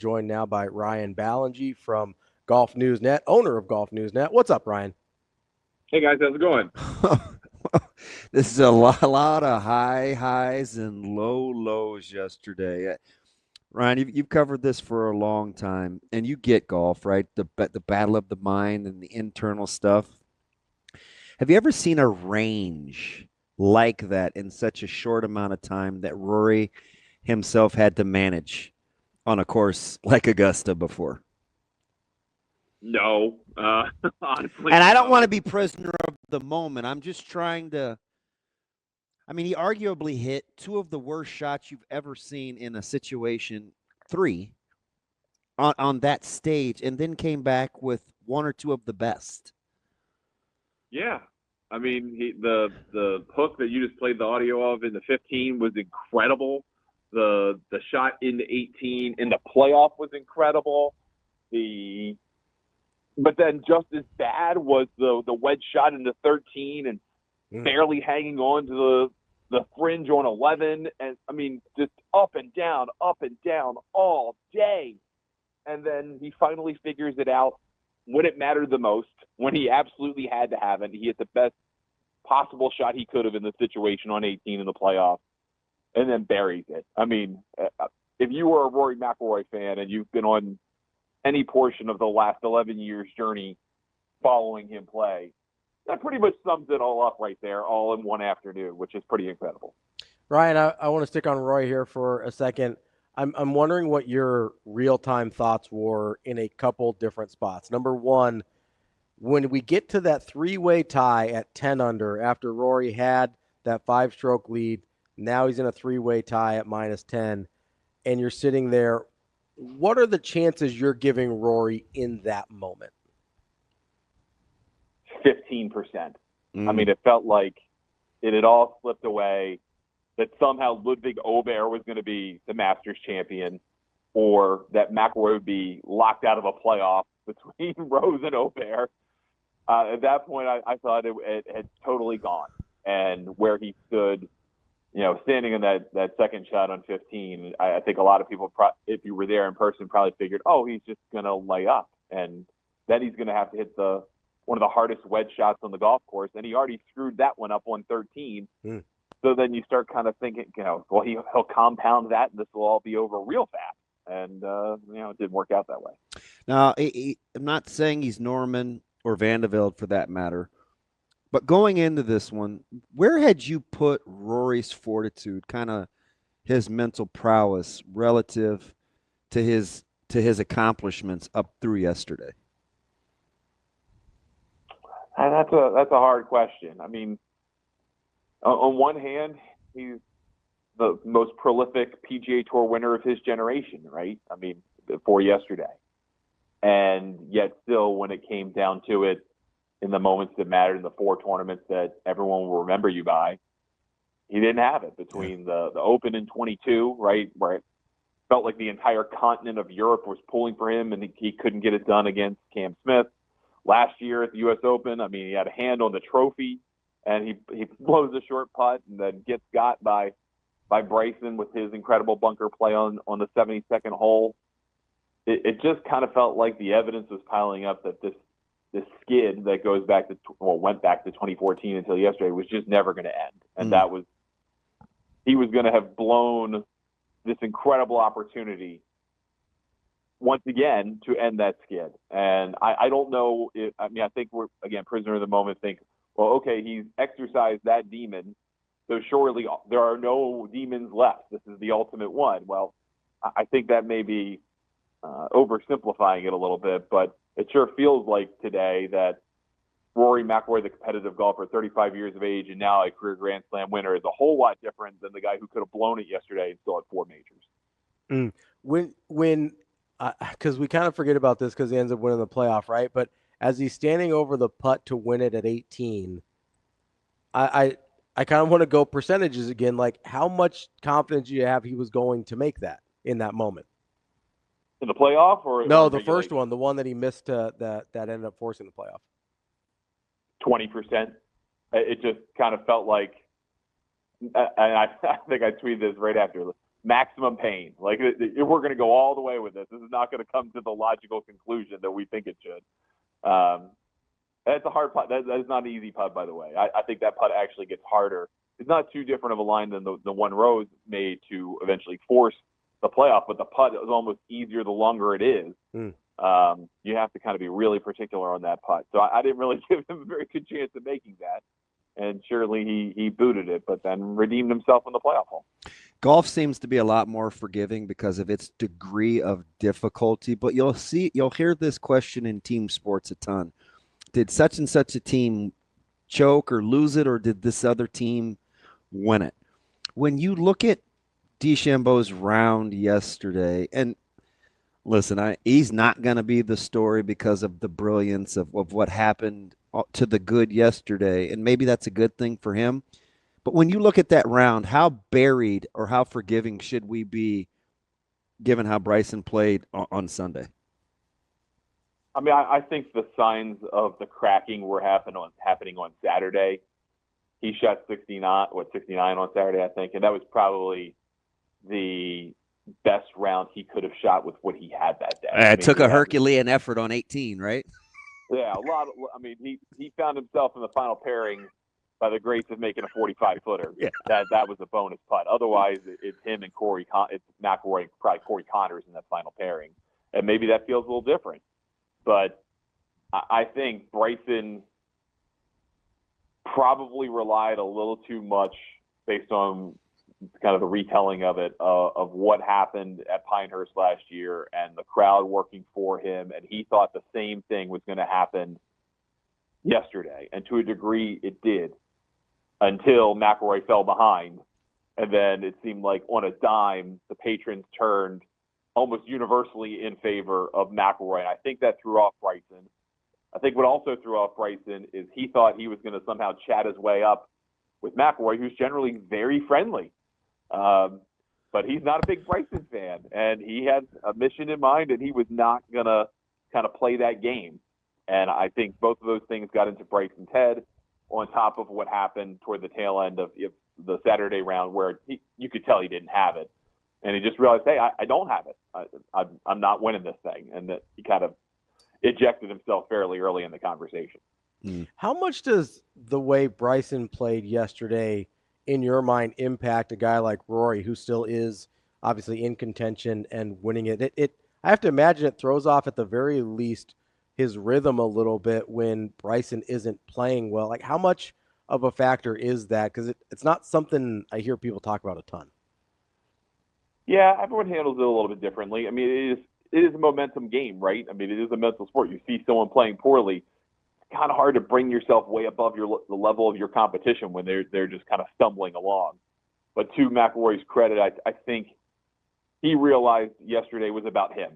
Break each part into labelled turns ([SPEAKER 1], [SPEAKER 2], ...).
[SPEAKER 1] joined now by Ryan Ballengee from Golf News Net, owner of Golf News Net. What's up, Ryan?
[SPEAKER 2] Hey guys, how's it going?
[SPEAKER 3] This is a lot of high highs and low lows yesterday. Ryan, you've covered this for a long time, and you get golf, right? The battle of the mind and the internal stuff. Have you ever seen a range like that in such a short amount of time that Rory himself had to manage on a course like Augusta before?
[SPEAKER 2] No, honestly,
[SPEAKER 3] And I don't
[SPEAKER 2] no.
[SPEAKER 3] want to be prisoner of the moment. I'm just trying to. I mean, he arguably hit two of the worst shots you've ever seen in a situation, three, on that stage, and then came back with one or two of the best.
[SPEAKER 2] Yeah, I mean the hook that you just played the audio of in the 15 was incredible. The shot in the 18 in the playoff was incredible. The but then just as bad was the wedge shot in the 13 and barely hanging on to the fringe on 11, and I mean just up and down all day. And then he finally figures it out when it mattered the most, when he absolutely had to have it. He hit the best possible shot he could have in the situation on 18 in the playoff, and then buries it. I mean, if you were a Rory McIlroy fan and you've been on any portion of the last 11 years journey following him play, that pretty much sums it all up right there, all in one afternoon, which is pretty incredible.
[SPEAKER 1] Ryan, I want to stick on Roy here for a second. I'm wondering what your real-time thoughts were in a couple different spots. Number one, when we get to that three-way tie at 10 under after Rory had that five-stroke lead, now he's in a three-way tie at -10, and you're sitting there, what are the chances you're giving Rory in that moment?
[SPEAKER 2] 15%. I mean, it felt like it had all slipped away, that somehow Ludwig Ober was going to be the Masters champion, or that McIlroy would be locked out of a playoff between Rose and Ober. At that point, I thought it had totally gone. And where he stood, standing in that second shot on 15, I think a lot of people, if you were there in person, probably figured, oh, he's just going to lay up. And then he's going to have to hit one of the hardest wedge shots on the golf course. And he already screwed that one up on 13. So then you start kind of thinking, well, he'll compound that and this will all be over real fast. And, it didn't work out that way.
[SPEAKER 3] Now, I'm not saying he's Norman or Van de Velde for that matter, but going into this one, where had you put Rory's fortitude, kind of his mental prowess relative to his accomplishments up through yesterday?
[SPEAKER 2] And that's a hard question. I mean, on one hand, he's the most prolific PGA Tour winner of his generation, right? I mean, before yesterday. And yet still, when it came down to it, in the moments that mattered in the four tournaments that everyone will remember you by, he didn't have it between the Open in 22, right, where it felt like the entire continent of Europe was pulling for him and he couldn't get it done against Cam Smith. Last year at the U.S. Open, I mean, he had a hand on the trophy, and he blows a short putt and then gets got by Bryson with his incredible bunker play on the 72nd hole. It just kind of felt like the evidence was piling up that this skid that goes back to went back to 2014 until yesterday was just never going to end, and that was he was going to have blown this incredible opportunity once again to end that skid. And I don't know if, I mean, I think we're, again, prisoner of the moment, think, well, okay, he's exercised that demon, so surely there are no demons left. This is the ultimate one. Well, I think that may be oversimplifying it a little bit, but it sure feels like today that Rory McIlroy, the competitive golfer, 35 years of age, and now a career Grand Slam winner, is a whole lot different than the guy who could have blown it yesterday and still had four majors.
[SPEAKER 1] When because we kind of forget about this because he ends up winning the playoff, right? But as he's standing over the putt to win it at 18, I kind of want to go percentages again. Like, how much confidence do you have he was going to make that in that moment?
[SPEAKER 2] In the playoff, or
[SPEAKER 1] no, the first one, the one that he missed that ended up forcing the playoff.
[SPEAKER 2] 20%. It just kind of felt like, and I think I tweeted this right after. maximum pain. Like, we're going to go all the way with this. This is not going to come to the logical conclusion that we think it should. That's a hard putt. That is not an easy putt, by the way. I think that putt actually gets harder. It's not too different of a line than the one Rose made to eventually force the playoff, but the putt is almost easier the longer it is. You have to kind of be really particular on that putt. So I didn't really give him a very good chance of making that. And surely he booted it, but then redeemed himself in the playoff hole.
[SPEAKER 3] Golf seems to be a lot more forgiving because of its degree of difficulty, but you'll hear this question in team sports a ton. Did such and such a team choke or lose it, or did this other team win it? When you look at DeChambeau's round yesterday, and listen, he's not going to be the story because of the brilliance of what happened to the good yesterday, and maybe that's a good thing for him. But when you look at that round, how buried or how forgiving should we be given how Bryson played on Sunday?
[SPEAKER 2] I mean, I think the signs of the cracking were happening on Saturday. He shot 69 on Saturday, I think, and that was probably the best round he could have shot with what he had that day.
[SPEAKER 3] It took a Herculean effort on 18, right?
[SPEAKER 2] Yeah, he found himself in the final pairing by the grace of making a 45-footer.
[SPEAKER 3] Yeah.
[SPEAKER 2] That was a bonus putt. Otherwise, it's him and it's McIlroy, probably Corey Connors in that final pairing, and maybe that feels a little different. But I think Bryson probably relied a little too much based on kind of the retelling of it, of what happened at Pinehurst last year and the crowd working for him. And he thought the same thing was going to happen yesterday. And to a degree, it did, until McIlroy fell behind. And then it seemed like on a dime, the patrons turned almost universally in favor of McIlroy. And I think that threw off Bryson. I think what also threw off Bryson is he thought he was going to somehow chat his way up with McIlroy, who's generally very friendly. But he's not a big Bryson fan, and he had a mission in mind, and he was not going to kind of play that game. And I think both of those things got into Bryson's head, on top of what happened toward the tail end of the Saturday round, where you could tell he didn't have it. And he just realized, hey, I don't have it. I'm not winning this thing. And that he kind of ejected himself fairly early in the conversation.
[SPEAKER 1] How much does the way Bryson played yesterday, in your mind, impact a guy like Rory, who still is obviously in contention and winning it? I have to imagine it throws off at the very least his rhythm a little bit when Bryson isn't playing well. Like, how much of a factor is that? Because it's not something I hear people talk about a ton.
[SPEAKER 2] Yeah, everyone handles it a little bit differently. I mean, it is a momentum game, right? I mean, it is a mental sport. You see someone playing poorly, it's kind of hard to bring yourself way above the level of your competition when they're just kind of stumbling along. But to McIlroy's credit, I think he realized yesterday was about him,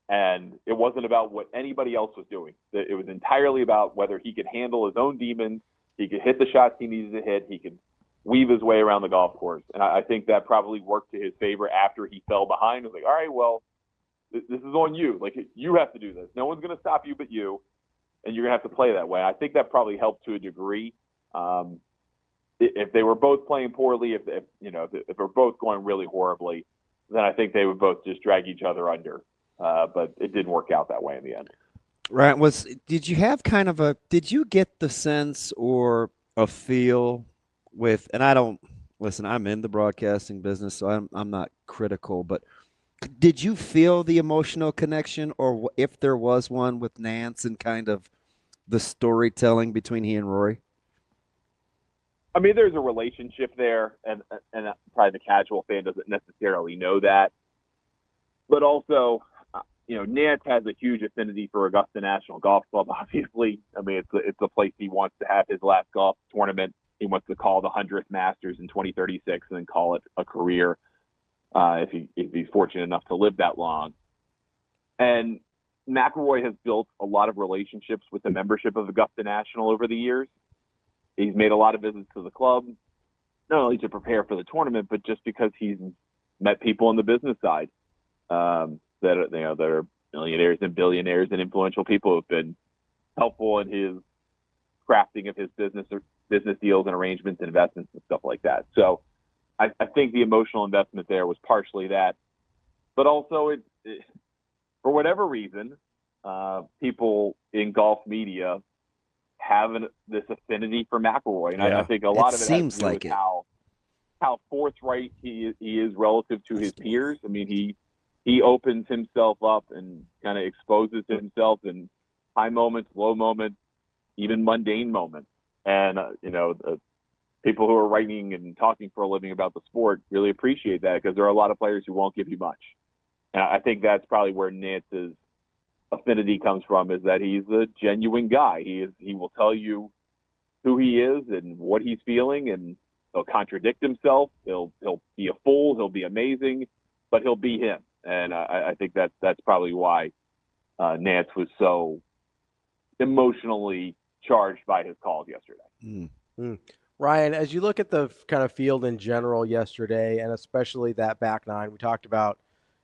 [SPEAKER 2] and it wasn't about what anybody else was doing. It was entirely about whether he could handle his own demons, he could hit the shots he needed to hit, he could weave his way around the golf course. And I think that probably worked to his favor after he fell behind. It was like, all right, well, this is on you. Like, you have to do this. No one's going to stop you but you, and you're going to have to play that way. I think that probably helped to a degree. If they were both playing poorly, if they're both going really horribly, then I think they would both just drag each other under. But it didn't work out that way in the end.
[SPEAKER 3] Right. Did you get the sense or a feel with, and I'm in the broadcasting business, so I'm not critical, but did you feel the emotional connection, or if there was one, with Nance and kind of the storytelling between he and Rory?
[SPEAKER 2] I mean, there's a relationship there, and probably the casual fan doesn't necessarily know that. But also, Nance has a huge affinity for Augusta National Golf Club, obviously. I mean, it's a place he wants to have his last golf tournament. He wants to call the 100th Masters in 2036 and then call it a career if he's fortunate enough to live that long. And McIlroy has built a lot of relationships with the membership of Augusta National over the years. He's made a lot of visits to the club, not only to prepare for the tournament, but just because he's met people on the business side that are millionaires and billionaires and influential people who have been helpful in his crafting of his business deals and arrangements and investments and stuff like that. So I think the emotional investment there was partially that, but also it for whatever reason, people in golf media have this affinity for McIlroy, and I think a lot of it has to do with how forthright he is relative to his peers. I mean, he opens himself up and kind of exposes himself in high moments, low moments, even mundane moments. And, people who are writing and talking for a living about the sport really appreciate that, because there are a lot of players who won't give you much. And I think that's probably where Nance's affinity comes from, is that he's a genuine guy. He will tell you who he is and what he's feeling, and he'll contradict himself. He'll be a fool. He'll be amazing, but he'll be him. And I think that's probably why Nance was so emotionally charged by his calls yesterday.
[SPEAKER 1] Ryan, as you look at the kind of field in general yesterday, and especially that back nine, we talked about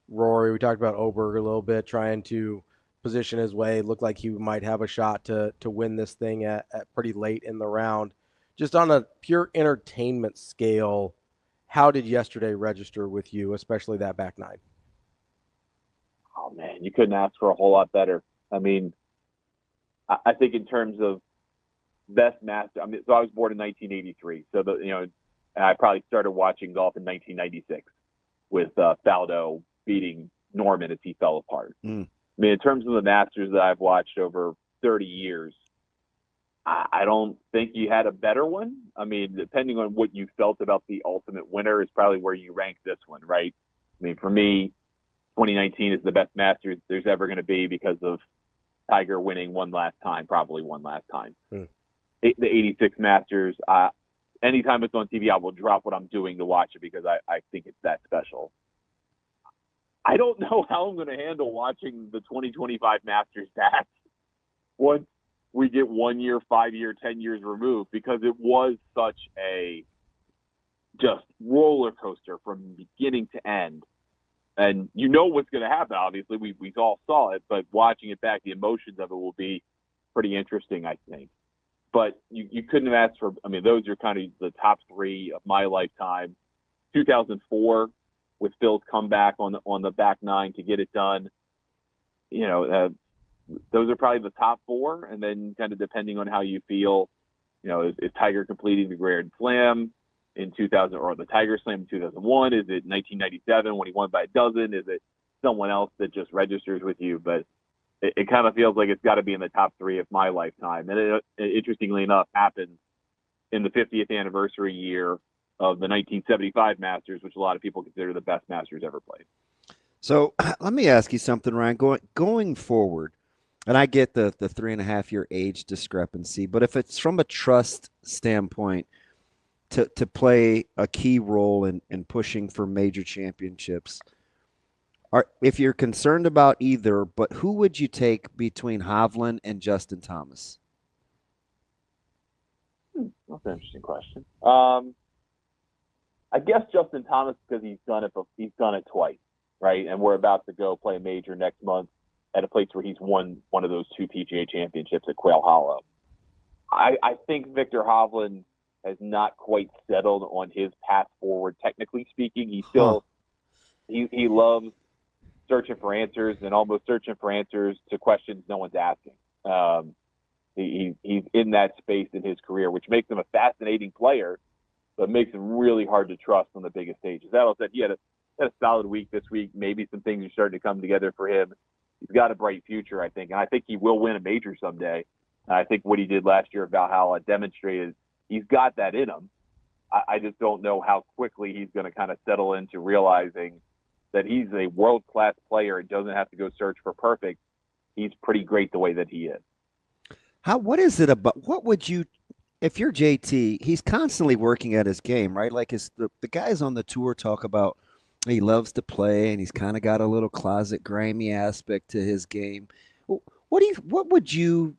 [SPEAKER 1] Rory, we talked about Oberg a little bit, trying to position his way. Looked like he might have a shot to win this thing at pretty late in the round. Just on a pure entertainment scale, how did yesterday register with you, especially that back nine?
[SPEAKER 2] Oh, man, you couldn't ask for a whole lot better. I mean, I think in terms of best master, so I was born in 1983. So, I probably started watching golf in 1996 with Faldo beating Norman as he fell apart. I mean, in terms of the Masters that I've watched over 30 years, I don't think you had a better one. I mean, depending on what you felt about the ultimate winner is probably where you rank this one, right? I mean, for me, 2019 is the best Masters there's ever going to be, because of Tiger winning probably one last time. The 86 Masters, anytime it's on TV, I will drop what I'm doing to watch it, because I think it's that special. I don't know how I'm going to handle watching the 2025 Masters back once we get 1 year, 5 year, 10 years removed, because it was such a just roller coaster from beginning to end. And you know what's going to happen, obviously. We all saw it, but watching it back, the emotions of it will be pretty interesting, I think. But you couldn't have asked for, those are kind of the top three of my lifetime. 2004, with Phil's comeback on the back nine to get it done. Those are probably the top four. And then kind of depending on how you feel, is Tiger completing the Grand Slam in 2000, or the Tiger Slam in 2001? Is it 1997 when he won by a dozen? Is it someone else that just registers with you? But it kind of feels like it's got to be in the top three of my lifetime. And it interestingly enough, happened in the 50th anniversary year of the 1975 Masters, which a lot of people consider the best Masters ever played.
[SPEAKER 3] So let me ask you something, Ryan. Going forward, and I get the 3.5 year age discrepancy, but if it's from a trust standpoint, to play a key role in pushing for major championships, if you're concerned about either, but who would you take between Hovland and Justin Thomas?
[SPEAKER 2] That's an interesting question. I guess Justin Thomas, because he's done it twice, right? And we're about to go play a major next month at a place where he's won one of those two PGA championships at Quail Hollow. I think Victor Hovland has not quite settled on his path forward, technically speaking. He still he loves searching for answers, and almost searching for answers to questions no one's asking. He's in that space in his career, which makes him a fascinating player, but makes him really hard to trust on the biggest stages. That all said, he had a solid week this week. Maybe some things are starting to come together for him. He's got a bright future, I think, and I think he will win a major someday. I think what he did last year at Valhalla demonstrated he's got that in him. I just don't know how quickly he's going to kind of settle into realizing that he's a world-class player and doesn't have to go search for perfect. He's pretty great the way that he is.
[SPEAKER 3] What is it about? What would you, if you're JT, he's constantly working at his game, right? Like the guys on the tour talk about he loves to play and he's kind of got a little closet grimy aspect to his game. What would you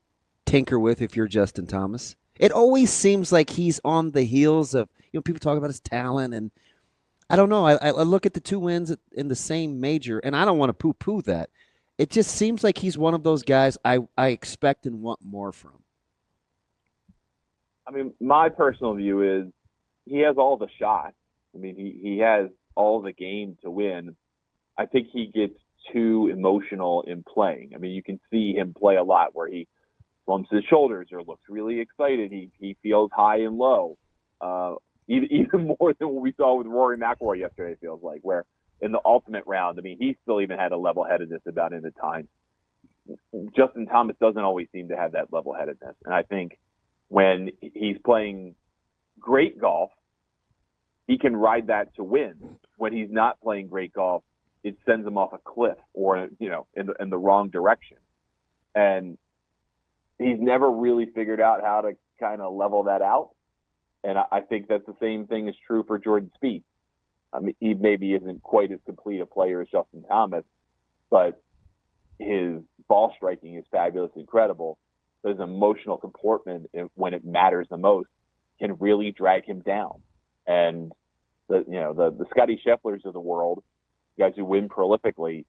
[SPEAKER 3] tinker with if you're Justin Thomas? It always seems like he's on the heels of, people talk about his talent, and I don't know. I look at the two wins in the same major, and I don't want to poo-poo that. It just seems like he's one of those guys I expect and want more from.
[SPEAKER 2] My personal view is he has all the shots. I mean, he has all the game to win. I think he gets too emotional in playing. I mean, you can see him play a lot where he bumps his shoulders or looks really excited. He feels high and low, even more than what we saw with Rory McIlroy yesterday. It feels like, where in the ultimate round, I mean, he still even had a level-headedness about it at times. Justin Thomas doesn't always seem to have that level-headedness, and I think when he's playing great golf, he can ride that to win. When he's not playing great golf, it sends him off a cliff or, in the wrong direction. And he's never really figured out how to kind of level that out. And I think that's the same thing is true for Jordan Spieth. I mean, he maybe isn't quite as complete a player as Justin Thomas, but his ball striking is fabulous, incredible. But his emotional comportment, when it matters the most, can really drag him down. And the Scotty Schefflers of the world, guys who win prolifically,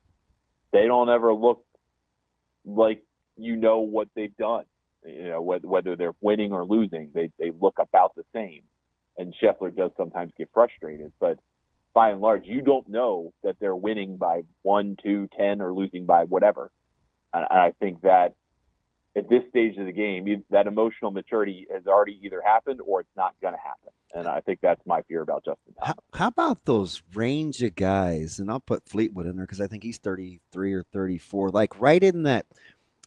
[SPEAKER 2] they don't ever look like what they've done. Whether they're winning or losing, they look about the same. And Scheffler does sometimes get frustrated, but by and large, you don't know that they're winning by 1, 2, 10, or losing by whatever. And I think that at this stage of the game, that emotional maturity has already either happened or it's not going to happen. And I think that's my fear about Justin Thomas.
[SPEAKER 3] How about those range of guys? And I'll put Fleetwood in there because I think he's 33 or 34, like right in that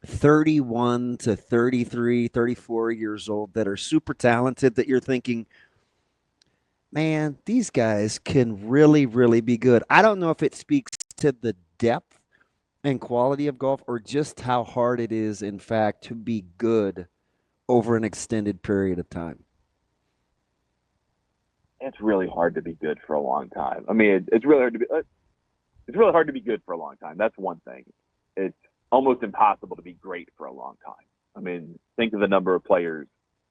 [SPEAKER 3] 31 to 33, 34 years old that are super talented that you're thinking, man, these guys can really, really be good. I don't know if it speaks to the depth and quality of golf or just how hard it is, in fact, to be good over an extended period of time.
[SPEAKER 2] It's really hard to be good for a long time. I mean, it's really hard to be good for a long time. That's one thing. It's almost impossible to be great for a long time. I mean, think of the number of players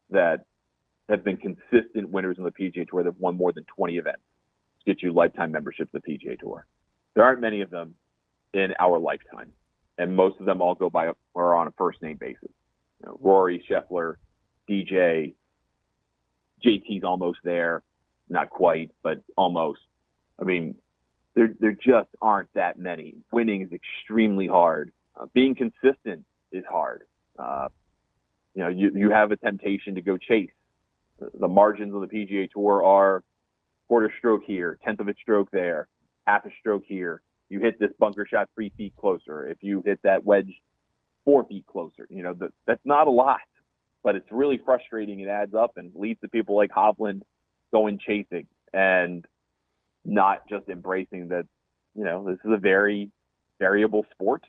[SPEAKER 2] that have been consistent winners on the PGA Tour that have won more than 20 events to get you lifetime memberships to the PGA Tour. There aren't many of them in our lifetime, and most of them all go by or on a first name basis. Rory, Scheffler, DJ, JT's almost there, not quite, but almost. I mean, there just aren't that many. Winning is extremely hard. Being consistent is hard. You have a temptation to go chase. The margins of the PGA Tour are quarter stroke here, tenth of a stroke there, half a stroke here. You hit this bunker shot 3 feet closer. If you hit that wedge 4 feet closer, that's not a lot, but it's really frustrating. It adds up and leads to people like Hovland going chasing and not just embracing that, this is a very variable sport.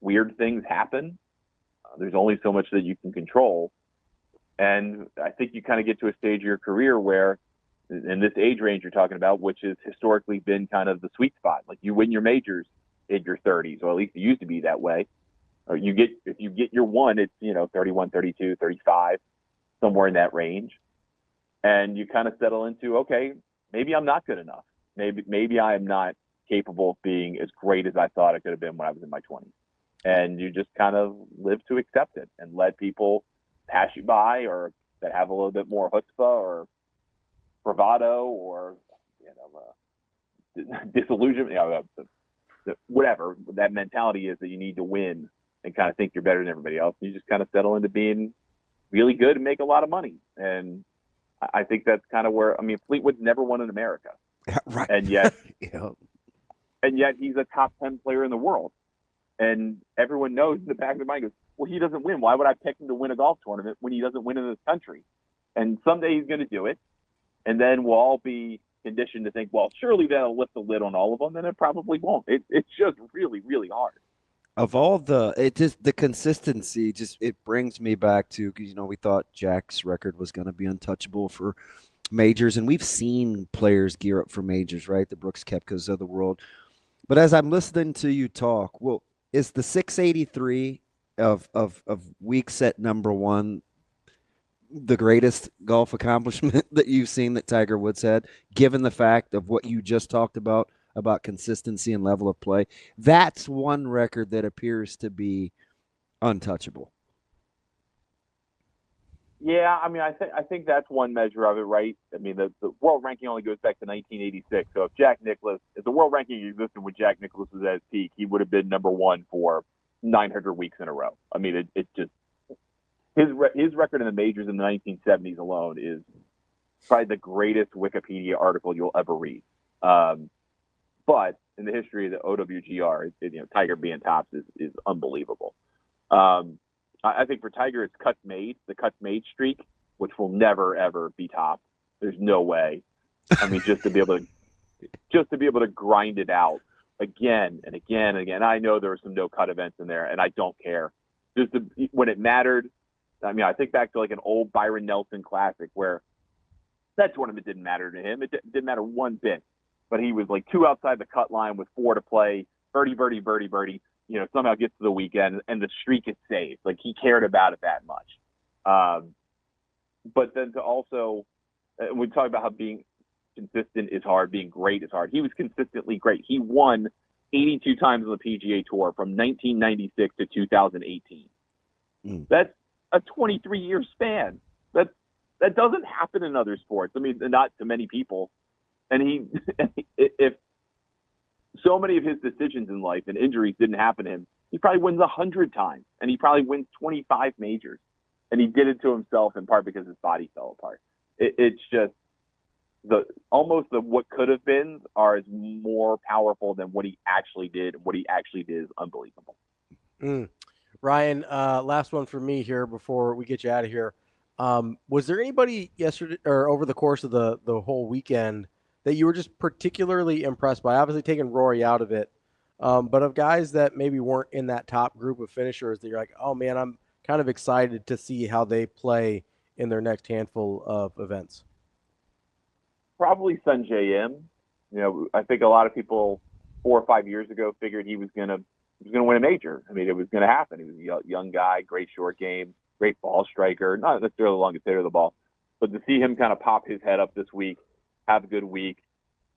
[SPEAKER 2] Weird things happen. There's only so much that you can control. And I think you kind of get to a stage of your career where, in this age range you're talking about, which has historically been kind of the sweet spot, like you win your majors in your 30s, or at least it used to be that way. Or if you get your one, it's 31, 32, 35, somewhere in that range, and you kind of settle into, okay, maybe I'm not good enough. Maybe I am not capable of being as great as I thought I could have been when I was in my 20s. And you just kind of live to accept it and let people pass you by, or that have a little bit more chutzpah or bravado or disillusionment, whatever that mentality is that you need to win and kind of think you're better than everybody else. You just kind of settle into being really good and make a lot of money. And I think that's kind of where, Fleetwood's never won in America.
[SPEAKER 3] Right.
[SPEAKER 2] And yet, and yet he's a top 10 player in the world. And everyone knows in the back of their mind goes, well, he doesn't win. Why would I pick him to win a golf tournament when he doesn't win in this country? And someday he's going to do it. And then we'll all be conditioned to think, well, surely that'll lift the lid on all of them. And it probably won't. It's just really, really hard.
[SPEAKER 3] Of all the consistency, it brings me back to, we thought Jack's record was going to be untouchable for majors. And we've seen players gear up for majors, right? The Brooks Koepkas of the world. But as I'm listening to you talk, well, is the 683 of week set number one the greatest golf accomplishment that you've seen that Tiger Woods had, given the fact of what you just talked about consistency and level of play? That's one record that appears to be untouchable.
[SPEAKER 2] Yeah, I mean, I think that's one measure of it, right? I mean, the world ranking only goes back to 1986. So if the world ranking existed when Jack Nicklaus was at his peak, he would have been number one for 900 weeks in a row. I mean, it just his record in the majors in the 1970s alone is probably the greatest Wikipedia article you'll ever read. But in the history of the OWGR, Tiger being tops is unbelievable. I think for Tiger, it's the cuts made streak, which will never ever be topped. There's no way. I mean, just to be able to grind it out again and again and again. I know there were some no cut events in there, and I don't care. When it mattered. I mean, I think back to like an old Byron Nelson Classic where that tournament didn't matter to him. It didn't matter one bit. But he was like 2 outside the cut line with 4 to play, birdie, birdie, birdie, birdie. Somehow gets to the weekend and the streak is saved. Like he cared about it that much. But then to also, we talk about how being consistent is hard, being great is hard. He was consistently great. He won 82 times on the PGA Tour from 1996 to 2018. That's a 23-year span. That doesn't happen in other sports. I mean, not to many people. And if so many of his decisions in life and injuries didn't happen to him, he probably wins 100 times, and he probably wins 25 majors. And he did it to himself in part because his body fell apart. It's just what could have been is more powerful than what he actually did. What he actually did is unbelievable.
[SPEAKER 1] Ryan, last one for me here before we get you out of here. Was there anybody yesterday or over the course of the whole weekend that you were just particularly impressed by? Obviously taking Rory out of it, but of guys that maybe weren't in that top group of finishers that you're like, oh man, I'm kind of excited to see how they play in their next handful of events.
[SPEAKER 2] Probably Sanjay M. I think a lot of people 4 or 5 years ago figured he was gonna win a major. I mean, it was gonna happen. He was a young guy, great short game, great ball striker, not necessarily the longest hitter of the ball, but to see him kind of pop his head up this week, have a good week,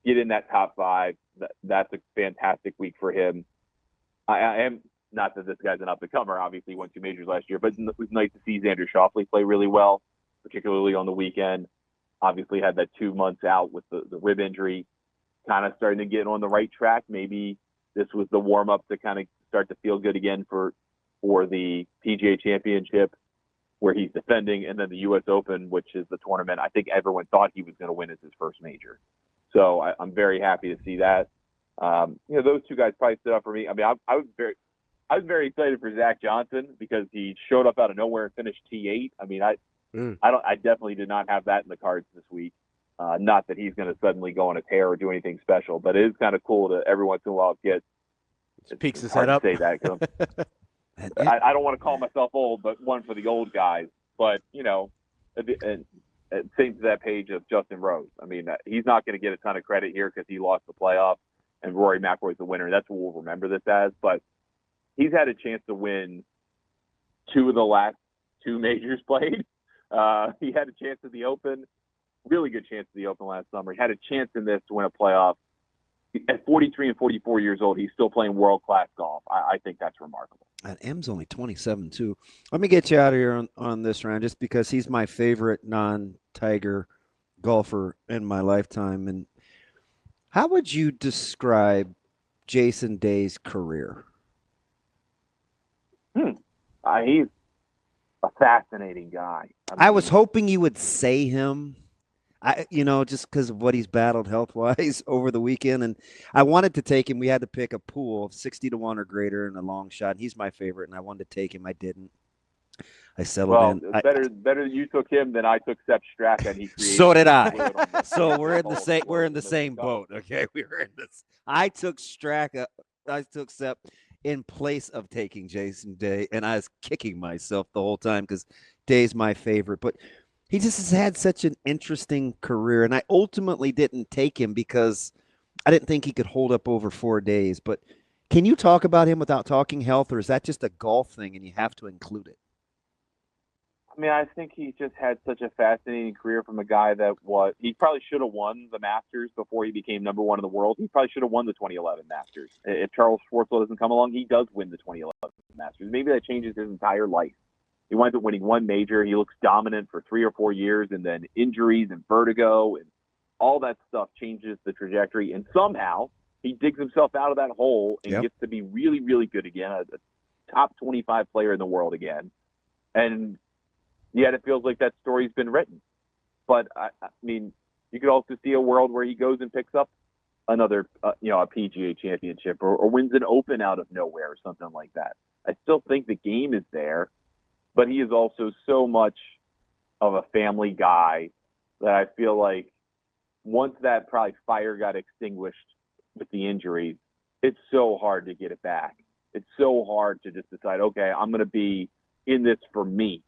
[SPEAKER 2] get in that top 5, that's a fantastic week for him. I am, not that this guy's an up-and-comer, obviously he won 2 majors last year, but it was nice to see Xander Schauffele play really well, particularly on the weekend. Obviously had that 2 months out with the rib injury, kind of starting to get on the right track. Maybe this was the warm-up to kind of start to feel good again for the PGA Championship, where he's defending, and then the U.S. Open, which is the tournament I think everyone thought he was going to win as his first major. So I'm very happy to see that. Those 2 guys probably stood up for me. I mean, I was very excited for Zach Johnson because he showed up out of nowhere and finished T8. I mean, I definitely did not have that in the cards this week. Not that he's going to suddenly go on a tear or do anything special, but it is kind of cool to every once in a while get.
[SPEAKER 1] Peaks his head up.
[SPEAKER 2] Say that because I don't want to call myself old, but one for the old guys. But and same to that page of Justin Rose. I mean, he's not going to get a ton of credit here because he lost the playoff, and Rory McIlroy is the winner. That's what we'll remember this as. But he's had a chance to win 2 of the last 2 majors played. He had a chance at the Open, really good chance at the Open last summer. He had a chance in this to win a playoff. At 43 and 44 years old, he's still playing world-class golf. I think that's remarkable.
[SPEAKER 3] And M's only 27, too. Let me get you out of here on this round just because he's my favorite non-Tiger golfer in my lifetime. And how would you describe Jason Day's career?
[SPEAKER 2] He's a fascinating guy.
[SPEAKER 3] I was hoping you would say him. Just because of what he's battled health-wise over the weekend. And I wanted to take him. We had to pick a pool of 60-1 or greater in a long shot. He's my favorite, and I wanted to take him. I didn't. I settled in.
[SPEAKER 2] Better you took him than I took Sepp Straka. And he created.
[SPEAKER 3] So did I. So we're in the same boat. Okay, we were in this. I took Straka. I took Sepp in place of taking Jason Day, and I was kicking myself the whole time because Day's my favorite. But he just has had such an interesting career, and I ultimately didn't take him because I didn't think he could hold up over 4 days. But can you talk about him without talking health, or is that just a golf thing and you have to include it?
[SPEAKER 2] I mean, I think he just had such a fascinating career from a guy that he probably should have won the Masters before he became number 1 in the world. He probably should have won the 2011 Masters. If Charles Schwartzel doesn't come along, he does win the 2011 Masters. Maybe that changes his entire life. He winds up winning one major. He looks dominant for 3 or 4 years, and then injuries and vertigo and all that stuff changes the trajectory. And somehow he digs himself out of that hole and gets to be really, really good again, a top 25 player in the world again. And yet it feels like that story's been written. But, I mean, you could also see a world where he goes and picks up another, a PGA championship or wins an Open out of nowhere or something like that. I still think the game is there, but he is also so much of a family guy that I feel like once that probably fire got extinguished with the injuries, it's so hard to get it back. It's so hard to just decide, okay, I'm going to be in this for me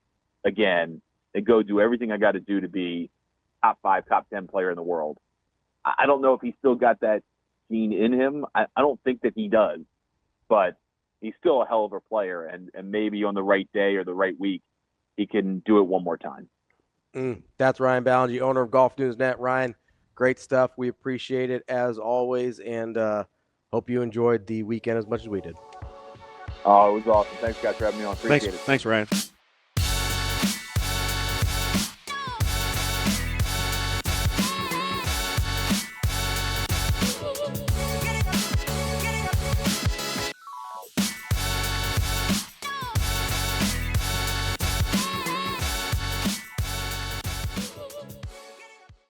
[SPEAKER 2] again and go do everything I got to do to be top 5, top 10 player in the world. I don't know if he's still got that gene in him. I don't think that he does, but he's still a hell of a player, and maybe on the right day or the right week, he can do it one more time.
[SPEAKER 1] That's Ryan Ballengee, owner of Golf News Net. Ryan, great stuff. We appreciate it as always, and hope you enjoyed the weekend as much as we did.
[SPEAKER 2] Oh, it was awesome. Thanks, guys, for having me on. Appreciate it.
[SPEAKER 3] Thanks, Ryan.